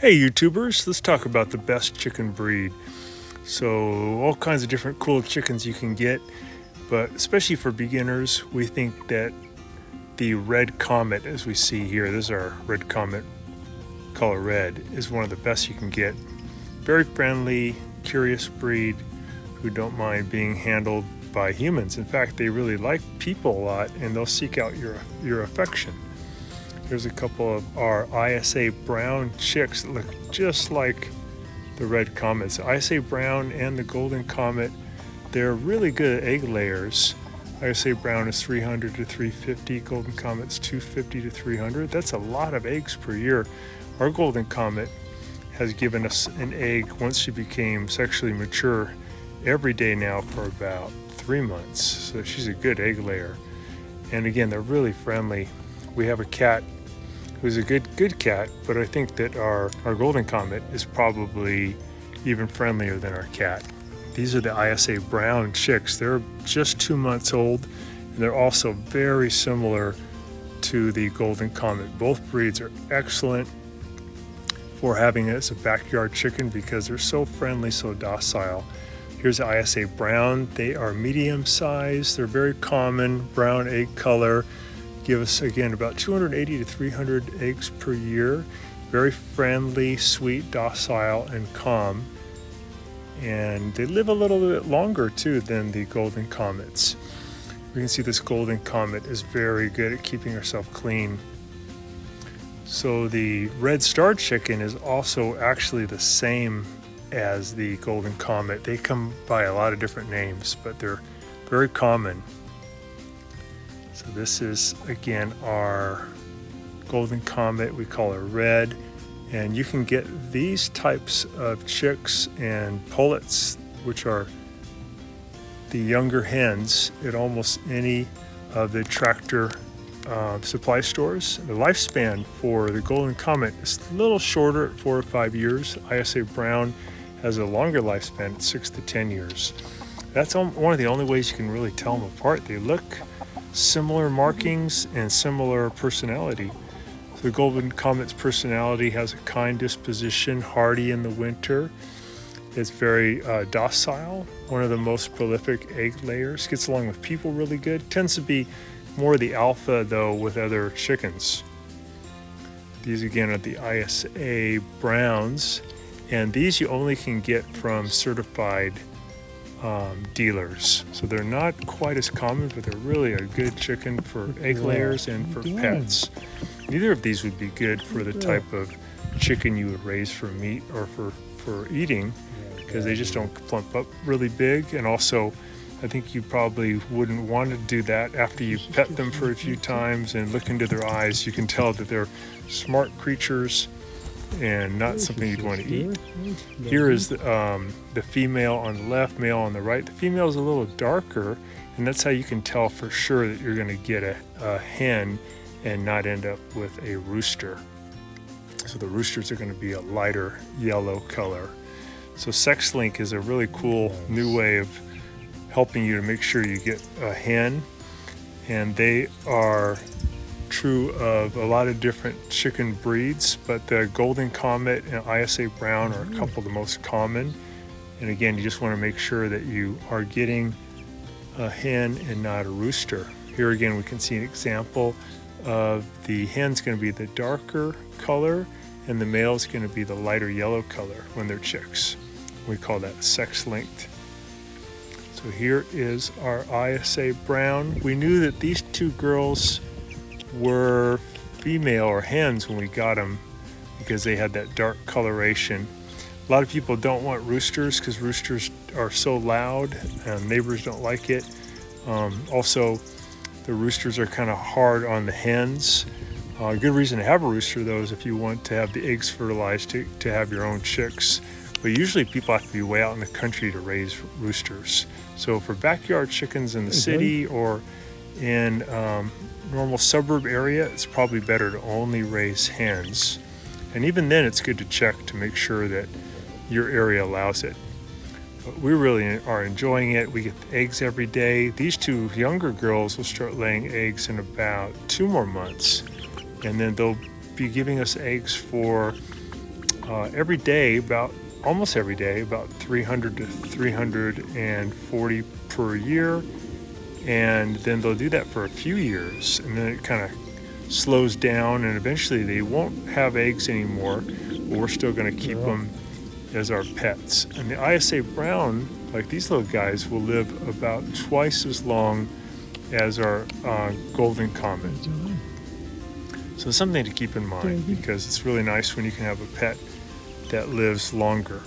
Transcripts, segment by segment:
Hey YouTubers, let's talk about the best chicken breed. So all kinds of different cool chickens you can get, but especially for beginners, we think that the red comet, as we see here, this is our red comet, color red, is one of the best you can get. Very friendly, curious breed who don't mind being handled by humans. In fact, they really like people a lot and they'll seek out your affection. Here's a couple of our ISA brown chicks that look just like the red comets. ISA brown and the golden comet, they're really good at egg layers. ISA brown is 300 to 350, golden comet's 250 to 300. That's a lot of eggs per year. Our golden comet has given us an egg once she became sexually mature every day now for about 3 months. So she's a good egg layer. And again, they're really friendly. We have a cat who's a good cat, but I think that our golden comet is probably even friendlier than our cat. These are the ISA brown chicks. They're just 2 months old, and they're also very similar to the golden comet. Both breeds are excellent for having as a backyard chicken because they're so friendly, so docile. Here's the ISA brown. They are medium sized. They're very common, brown egg color. Give us, again, about 280 to 300 eggs per year. Very friendly, sweet, docile, and calm. And they live a little bit longer, too, than the golden comets. We can see this golden comet is very good at keeping herself clean. So the red star chicken is also actually the same as the golden comet. They come by a lot of different names, but they're very common. So this is, again, our golden comet. We call her red. And you can get these types of chicks and pullets, which are the younger hens, at almost any of the tractor supply stores. The lifespan for the golden comet is a little shorter at 4 or 5 years. ISA brown has a longer lifespan at 6 to 10 years. That's one of the only ways you can really tell them apart. They look similar markings and similar personality. So the golden comet's personality has a kind disposition, hardy in the winter. It's very docile, one of the most prolific egg layers, gets along with people really good. Tends to be more the alpha though with other chickens. These again are the ISA browns, and these you only can get from certified dealers. So they're not quite as common, but they're really a good chicken for egg layers and for pets. Neither of these would be good for the type of chicken you would raise for meat or for eating, because they just don't plump up really big. And also, I think you probably wouldn't want to do that after you pet them for a few times and look into their eyes. You can tell that they're smart creatures and not something you'd want to eat. Here is the female on the left, male on the right. The female is a little darker, and that's how you can tell for sure that you're going to get a hen and not end up with a rooster. So the roosters are going to be a lighter yellow color. So sex link is a really cool new way of helping you to make sure you get a hen, and they are true of a lot of different chicken breeds, but the golden comet and ISA brown are a couple of the most common. And again, you just want to make sure that you are getting a hen and not a rooster. Here again, we can see an example of the hen's going to be the darker color and the male's going to be the lighter yellow color when they're chicks. We call that sex linked. So here is our ISA brown. We knew that these two girls were female or hens when we got them because they had that dark coloration. A lot of people don't want roosters because roosters are so loud and neighbors don't like it. Also, the roosters are kind of hard on the hens. A good reason to have a rooster though is if you want to have the eggs fertilized to have your own chicks. But usually people have to be way out in the country to raise roosters. So for backyard chickens in the city or in normal suburb area, it's probably better to only raise hens. And even then, it's good to check to make sure that your area allows it. But we really are enjoying it. We get eggs every day. These two younger girls will start laying eggs in about 2 more months. And then they'll be giving us eggs for every day, almost every day, about 300 to 340 per year. And then they'll do that for a few years, and then it kind of slows down, and eventually they won't have eggs anymore, but we're still going to keep them as our pets. And the ISA brown, like these little guys, will live about twice as long as our golden comet. So something to keep in mind, because it's really nice when you can have a pet that lives longer.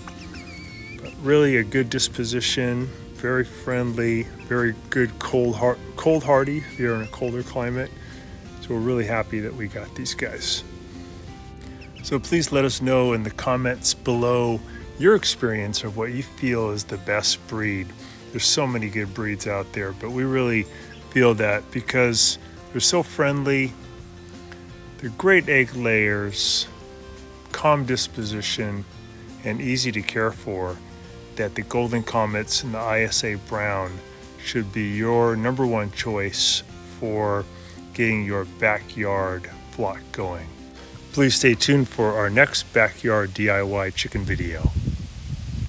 But really a good disposition, very friendly, very good cold hardy if you're in a colder climate. So we're really happy that we got these guys. So please let us know in the comments below your experience of what you feel is the best breed. There's so many good breeds out there, but we really feel that because they're so friendly, they're great egg layers, calm disposition, and easy to care for, that the Golden Comets and the ISA Brown should be your number one choice for getting your backyard flock going. Please stay tuned for our next backyard DIY chicken video.